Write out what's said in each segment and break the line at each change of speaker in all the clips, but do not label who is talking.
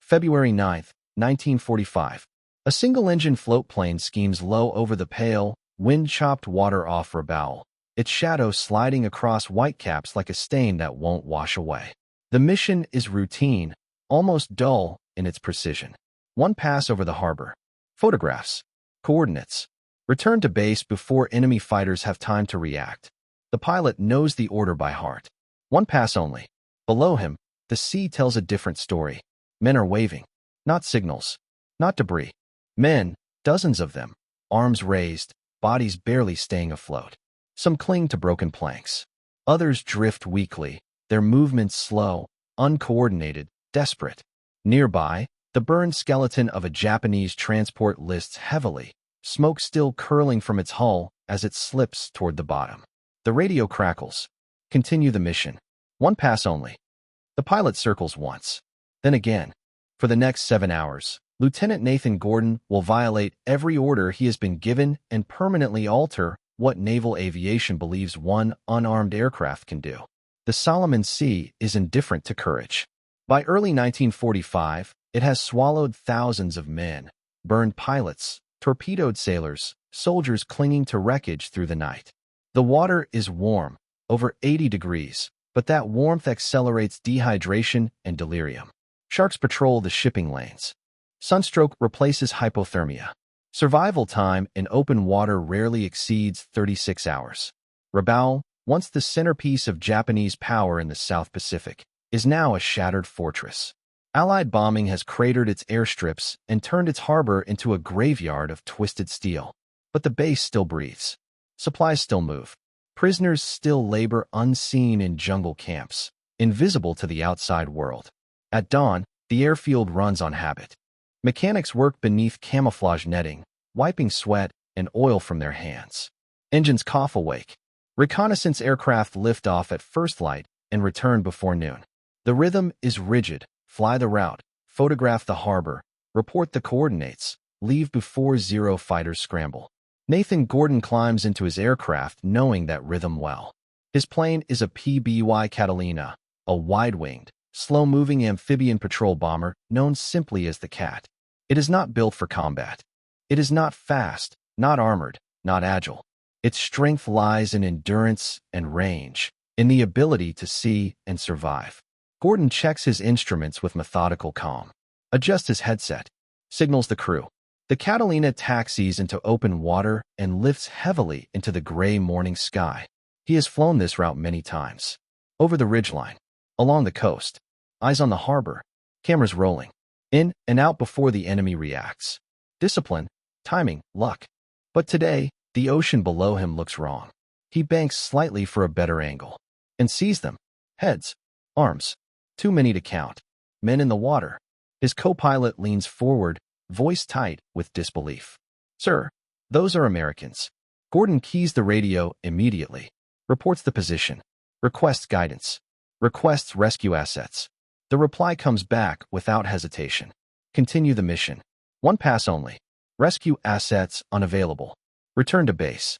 February 9, 1945. A single-engine float plane schemes low over the pale, wind-chopped water off Rabaul, its shadow sliding across whitecaps like a stain that won't wash away. The mission is routine, almost dull in its precision. One pass over the harbor. Photographs. Coordinates. Return to base before enemy fighters have time to react. The pilot knows the order by heart. One pass only. Below him, the sea tells a different story. Men are waving. Not signals. Not debris. Men, dozens of them, arms raised, bodies barely staying afloat. Some cling to broken planks. Others drift weakly, their movements slow, uncoordinated, desperate. Nearby, the burned skeleton of a Japanese transport lists heavily, smoke still curling from its hull as it slips toward the bottom. The radio crackles. Continue the mission. One pass only. The pilot circles once. Then again. For the next 7 hours, Lieutenant Nathan Gordon will violate every order he has been given and permanently alter what naval aviation believes one unarmed aircraft can do. The Solomon Sea is indifferent to courage. By early 1945, it has swallowed thousands of men, burned pilots, torpedoed sailors, soldiers clinging to wreckage through the night. The water is warm, over 80 degrees, but that warmth accelerates dehydration and delirium. Sharks patrol the shipping lanes. Sunstroke replaces hypothermia. Survival time in open water rarely exceeds 36 hours. Rabaul, once the centerpiece of Japanese power in the South Pacific, is now a shattered fortress. Allied bombing has cratered its airstrips and turned its harbor into a graveyard of twisted steel. But the base still breathes. Supplies still move. Prisoners still labor unseen in jungle camps, invisible to the outside world. At dawn, the airfield runs on habit. Mechanics work beneath camouflage netting, wiping sweat and oil from their hands. Engines cough awake. Reconnaissance aircraft lift off at first light and return before noon. The rhythm is rigid. Fly the route, photograph the harbor, report the coordinates, leave before zero fighters scramble. Nathan Gordon climbs into his aircraft knowing that rhythm well. His plane is a PBY Catalina, a wide-winged, slow-moving amphibian patrol bomber known simply as the Cat. It is not built for combat. It is not fast, not armored, not agile. Its strength lies in endurance and range, in the ability to see and survive. Gordon checks his instruments with methodical calm, adjusts his headset, signals the crew. The Catalina taxis into open water and lifts heavily into the gray morning sky. He has flown this route many times. Over the ridgeline, along the coast, eyes on the harbor, cameras rolling, in and out before the enemy reacts. Discipline, timing, luck. But today, the ocean below him looks wrong. He banks slightly for a better angle and sees them. Heads, arms, too many to count. Men in the water. His co-pilot leans forward, voice tight with disbelief. Sir, those are Americans. Gordon keys the radio immediately, reports the position, requests guidance, requests rescue assets. The reply comes back without hesitation. Continue the mission. One pass only. Rescue assets unavailable. Return to base.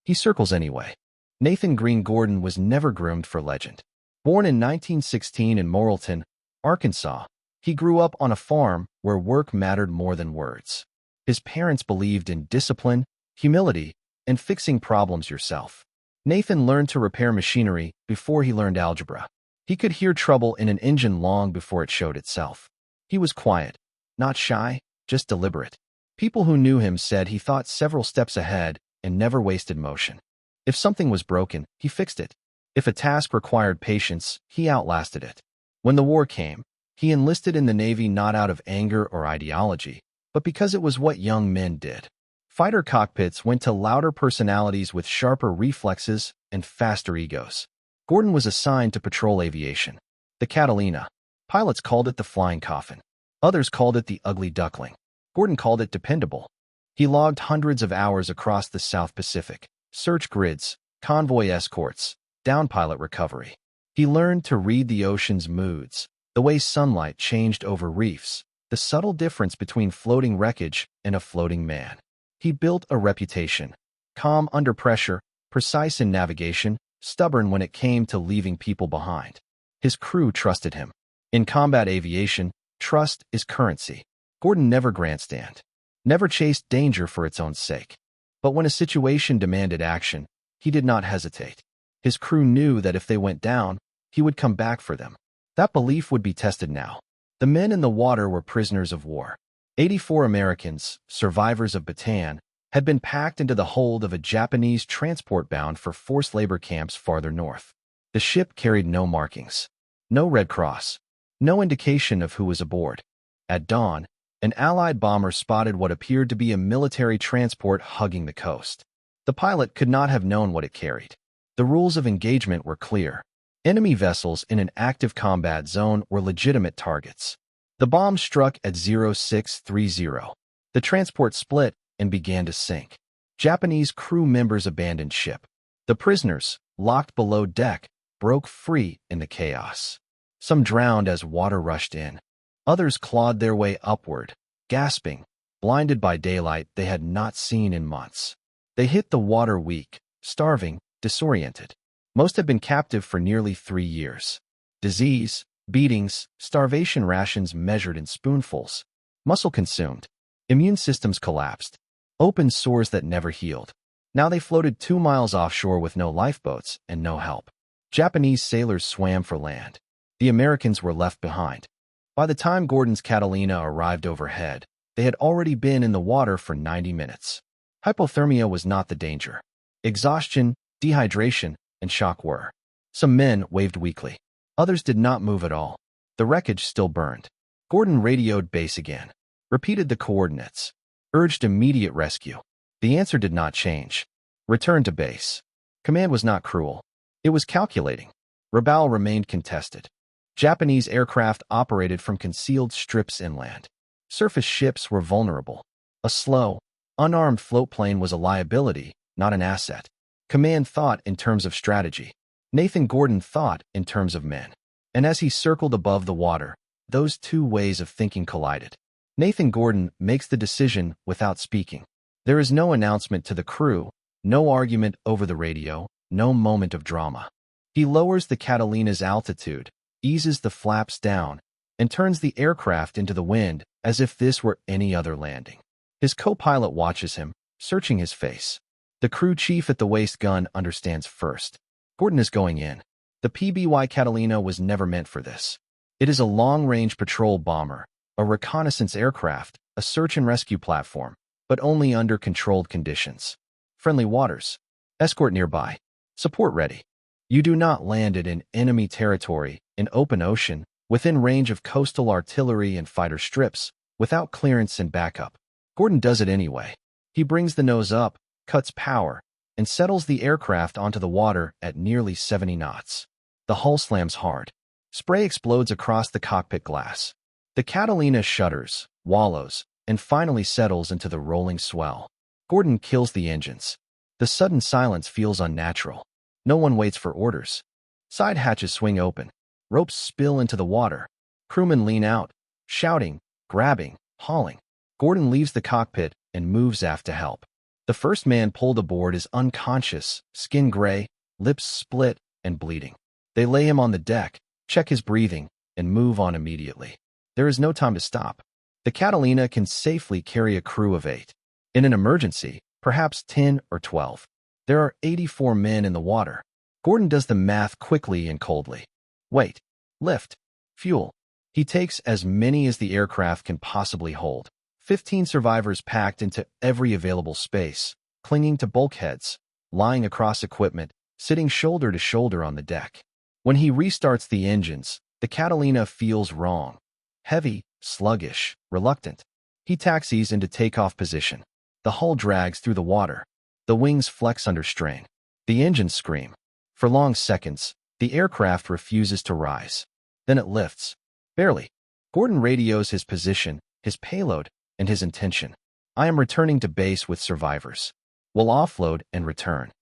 He circles anyway. Nathan Green Gordon was never groomed for legend. Born in 1916 in Morrilton, Arkansas, he grew up on a farm where work mattered more than words. His parents believed in discipline, humility, and fixing problems yourself. Nathan learned to repair machinery before he learned algebra. He could hear trouble in an engine long before it showed itself. He was quiet, not shy, just deliberate. People who knew him said he thought several steps ahead and never wasted motion. If something was broken, he fixed it. If a task required patience, he outlasted it. When the war came, he enlisted in the Navy not out of anger or ideology, but because it was what young men did. Fighter cockpits went to louder personalities with sharper reflexes and faster egos. Gordon was assigned to patrol aviation. The Catalina. Pilots called it the flying coffin. Others called it the ugly duckling. Gordon called it dependable. He logged hundreds of hours across the South Pacific, search grids, convoy escorts, down pilot recovery. He learned to read the ocean's moods, the way sunlight changed over reefs, the subtle difference between floating wreckage and a floating man. He built a reputation. Calm under pressure, precise in navigation, stubborn when it came to leaving people behind. His crew trusted him. In combat aviation, Trust is currency. Gordon never grandstand, never chased danger for its own sake. But when a situation demanded action, he did not hesitate. His crew knew that if they went down, he would come back for them. That belief would be tested now. The men in the water were prisoners of war. 84 Americans, survivors of Bataan, had been packed into the hold of a Japanese transport bound for forced labor camps farther north. The ship carried no markings, no Red Cross, no indication of who was aboard. At dawn, an Allied bomber spotted what appeared to be a military transport hugging the coast. The pilot could not have known what it carried. The rules of engagement were clear. Enemy vessels in an active combat zone were legitimate targets. The bomb struck at 0630. The transport split and began to sink. Japanese crew members abandoned ship. The prisoners, locked below deck, broke free in the chaos. Some drowned as water rushed in. Others clawed their way upward, gasping, blinded by daylight they had not seen in months. They hit the water weak, starving, disoriented. Most had been captive for nearly 3 years. Disease, beatings, starvation rations measured in spoonfuls. Muscle consumed. Immune systems collapsed. Open sores that never healed. Now they floated 2 miles offshore with no lifeboats and no help. Japanese sailors swam for land. The Americans were left behind. By the time Gordon's Catalina arrived overhead, they had already been in the water for 90 minutes. Hypothermia was not the danger. Exhaustion, dehydration, and shock were. Some men waved weakly. Others did not move at all. The wreckage still burned. Gordon radioed base again, repeated the coordinates, urged immediate rescue. The answer did not change. Return to base. Command was not cruel. It was calculating. Rabaul remained contested. Japanese aircraft operated from concealed strips inland. Surface ships were vulnerable. A slow, unarmed floatplane was a liability, not an asset. Command thought in terms of strategy. Nathan Gordon thought in terms of men. And as he circled above the water, those two ways of thinking collided. Nathan Gordon makes the decision without speaking. There is no announcement to the crew, no argument over the radio, no moment of drama. He lowers the Catalina's altitude, eases the flaps down, and turns the aircraft into the wind as if this were any other landing. His co-pilot watches him, searching his face. The crew chief at the waist gun understands first. Gordon is going in. The PBY Catalina was never meant for this. It is a long-range patrol bomber, a reconnaissance aircraft, a search and rescue platform, but only under controlled conditions. Friendly waters. Escort nearby. Support ready. You do not land it in enemy territory, in open ocean, within range of coastal artillery and fighter strips, without clearance and backup. Gordon does it anyway. He brings the nose up, cuts power, and settles the aircraft onto the water at nearly 70 knots. The hull slams hard. Spray explodes across the cockpit glass. The Catalina shudders, wallows, and finally settles into the rolling swell. Gordon kills the engines. The sudden silence feels unnatural. No one waits for orders. Side hatches swing open. Ropes spill into the water. Crewmen lean out, shouting, grabbing, hauling. Gordon leaves the cockpit and moves aft to help. The first man pulled aboard is unconscious, skin gray, lips split, and bleeding. They lay him on the deck, check his breathing, and move on immediately. There is no time to stop. The Catalina can safely carry a crew of 8. In an emergency, perhaps 10 or 12. There are 84 men in the water. Gordon does the math quickly and coldly. Weight, lift, fuel. He takes as many as the aircraft can possibly hold. 15 survivors packed into every available space, clinging to bulkheads, lying across equipment, sitting shoulder to shoulder on the deck. When he restarts the engines, the Catalina feels wrong. Heavy, sluggish, reluctant. He taxis into takeoff position. The hull drags through the water. The wings flex under strain. The engines scream. For long seconds, the aircraft refuses to rise. Then it lifts. Barely. Gordon radios his position, his payload, and his intention. I am returning to base with survivors. We'll offload and return.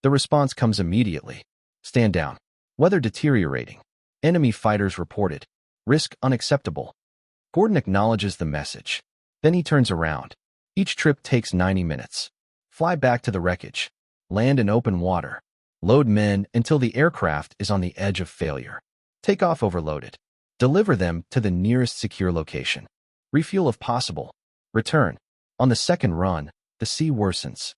The response comes immediately. Stand down. Weather deteriorating. Enemy fighters reported. Risk unacceptable. Gordon acknowledges the message. Then he turns around. Each trip takes 90 minutes. Fly back to the wreckage. Land in open water. Load men until the aircraft is on the edge of failure. Take off overloaded. Deliver them to the nearest secure location. Refuel if possible. Return. On the second run, the sea worsens.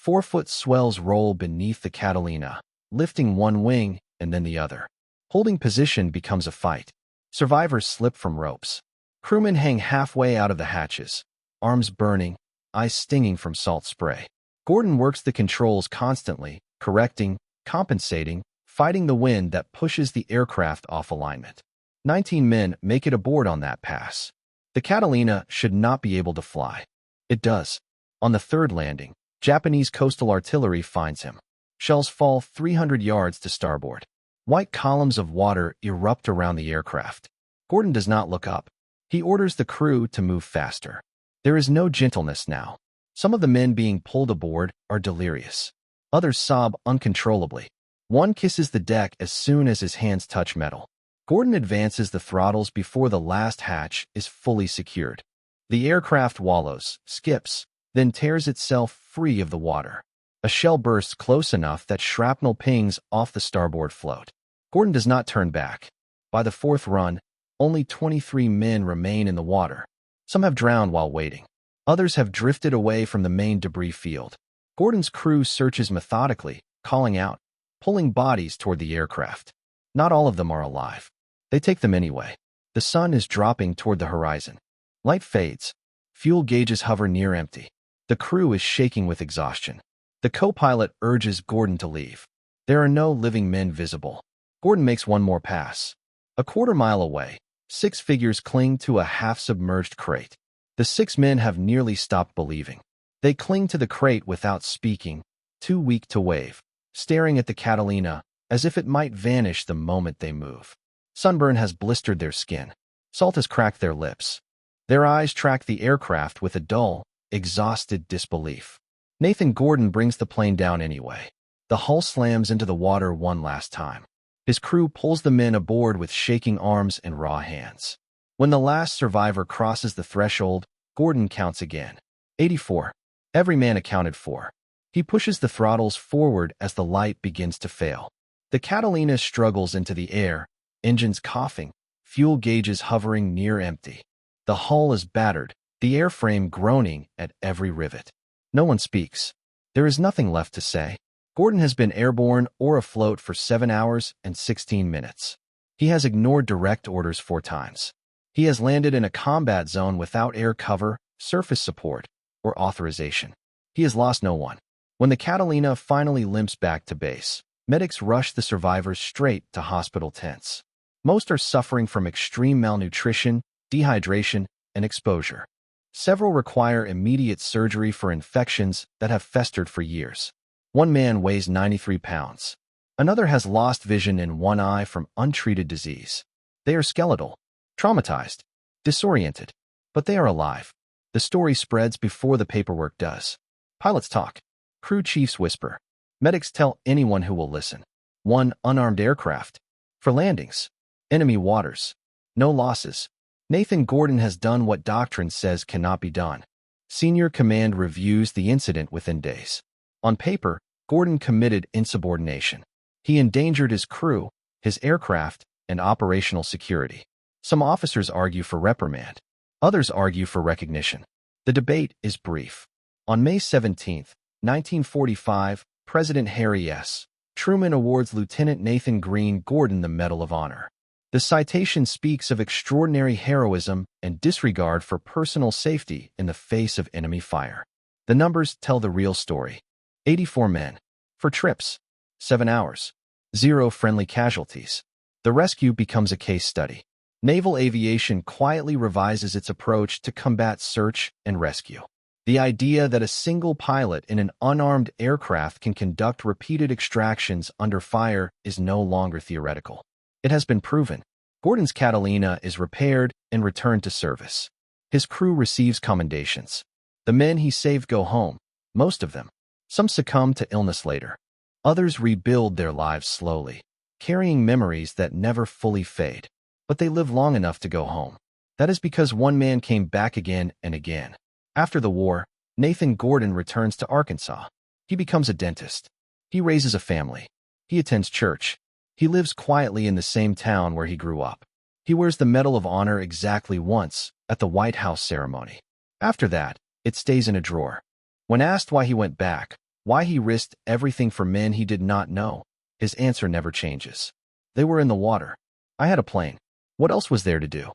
4-foot swells roll beneath the Catalina, lifting one wing and then the other. Holding position becomes a fight. Survivors slip from ropes. Crewmen hang halfway out of the hatches, arms burning, eyes stinging from salt spray. Gordon works the controls constantly, correcting, compensating, fighting the wind that pushes the aircraft off alignment. 19 men make it aboard on that pass. The Catalina should not be able to fly. It does. On the third landing, Japanese coastal artillery finds him. Shells fall 300 yards to starboard. White columns of water erupt around the aircraft. Gordon does not look up. He orders the crew to move faster. There is no gentleness now. Some of the men being pulled aboard are delirious. Others sob uncontrollably. One kisses the deck as soon as his hands touch metal. Gordon advances the throttles before the last hatch is fully secured. The aircraft wallows, skips, then tears itself free of the water. A shell bursts close enough that shrapnel pings off the starboard float. Gordon does not turn back. By the fourth run, only 23 men remain in the water. Some have drowned while waiting. Others have drifted away from the main debris field. Gordon's crew searches methodically, calling out, pulling bodies toward the aircraft. Not all of them are alive. They take them anyway. The sun is dropping toward the horizon. Light fades. Fuel gauges hover near empty. The crew is shaking with exhaustion. The co-pilot urges Gordon to leave. There are no living men visible. Gordon makes one more pass. A quarter-mile away, 6 figures cling to a half-submerged crate. The 6 men have nearly stopped believing. They cling to the crate without speaking, too weak to wave, staring at the Catalina as if it might vanish the moment they move. Sunburn has blistered their skin. Salt has cracked their lips. Their eyes track the aircraft with a dull, exhausted disbelief. Nathan Gordon brings the plane down anyway. The hull slams into the water one last time. His crew pulls the men aboard with shaking arms and raw hands. When the last survivor crosses the threshold, Gordon counts again. 84. Every man accounted for. He pushes the throttles forward as the light begins to fail. The Catalina struggles into the air, engines coughing, fuel gauges hovering near empty. The hull is battered, the airframe groaning at every rivet. No one speaks. There is nothing left to say. Gordon has been airborne or afloat for 7 hours and 16 minutes. He has ignored direct orders 4 times. He has landed in a combat zone without air cover, surface support, or authorization. He has lost no one. When the Catalina finally limps back to base, medics rush the survivors straight to hospital tents. Most are suffering from extreme malnutrition, dehydration, and exposure. Several require immediate surgery for infections that have festered for years. One man weighs 93 pounds. Another has lost vision in one eye from untreated disease. They are skeletal, traumatized, disoriented, but they are alive. The story spreads before the paperwork does. Pilots talk. Crew chiefs whisper. Medics tell anyone who will listen. 1 unarmed aircraft. For landings. Enemy waters. No losses. Nathan Gordon has done what doctrine says cannot be done. Senior command reviews the incident within days. On paper, Gordon committed insubordination. He endangered his crew, his aircraft, and operational security. Some officers argue for reprimand. Others argue for recognition. The debate is brief. On May 17, 1945, President Harry S. Truman awards Lieutenant Nathan Green Gordon the Medal of Honor. The citation speaks of extraordinary heroism and disregard for personal safety in the face of enemy fire. The numbers tell the real story. 84 men. For trips. 7 hours. 0 friendly casualties. The rescue becomes a case study. Naval aviation quietly revises its approach to combat search and rescue. The idea that a single pilot in an unarmed aircraft can conduct repeated extractions under fire is no longer theoretical. It has been proven. Gordon's Catalina is repaired and returned to service. His crew receives commendations. The men he saved go home, most of them. Some succumb to illness later. Others rebuild their lives slowly, carrying memories that never fully fade. But they live long enough to go home. That is because one man came back again and again. After the war, Nathan Gordon returns to Arkansas. He becomes a dentist. He raises a family. He attends church. He lives quietly in the same town where he grew up. He wears the Medal of Honor exactly once, at the White House ceremony. After that, it stays in a drawer. When asked why he went back, why he risked everything for men he did not know, his answer never changes. They were in the water. I had a plane. What else was there to do?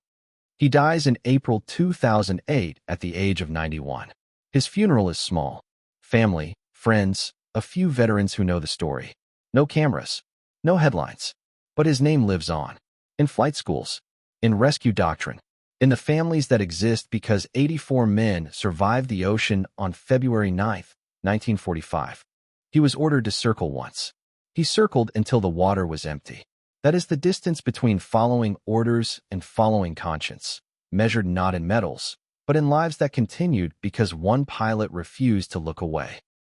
He dies in April 2008 at the age of 91. His funeral is small. Family, friends, a few veterans who know the story. No cameras, no headlines. But his name lives on. In flight schools, in rescue doctrine, in the families that exist because 84 men survived the ocean on February 9, 1945. He was ordered to circle once. He circled until the water was empty. That is the distance between following orders and following conscience, measured not in medals, but in lives that continued because one pilot refused to look away.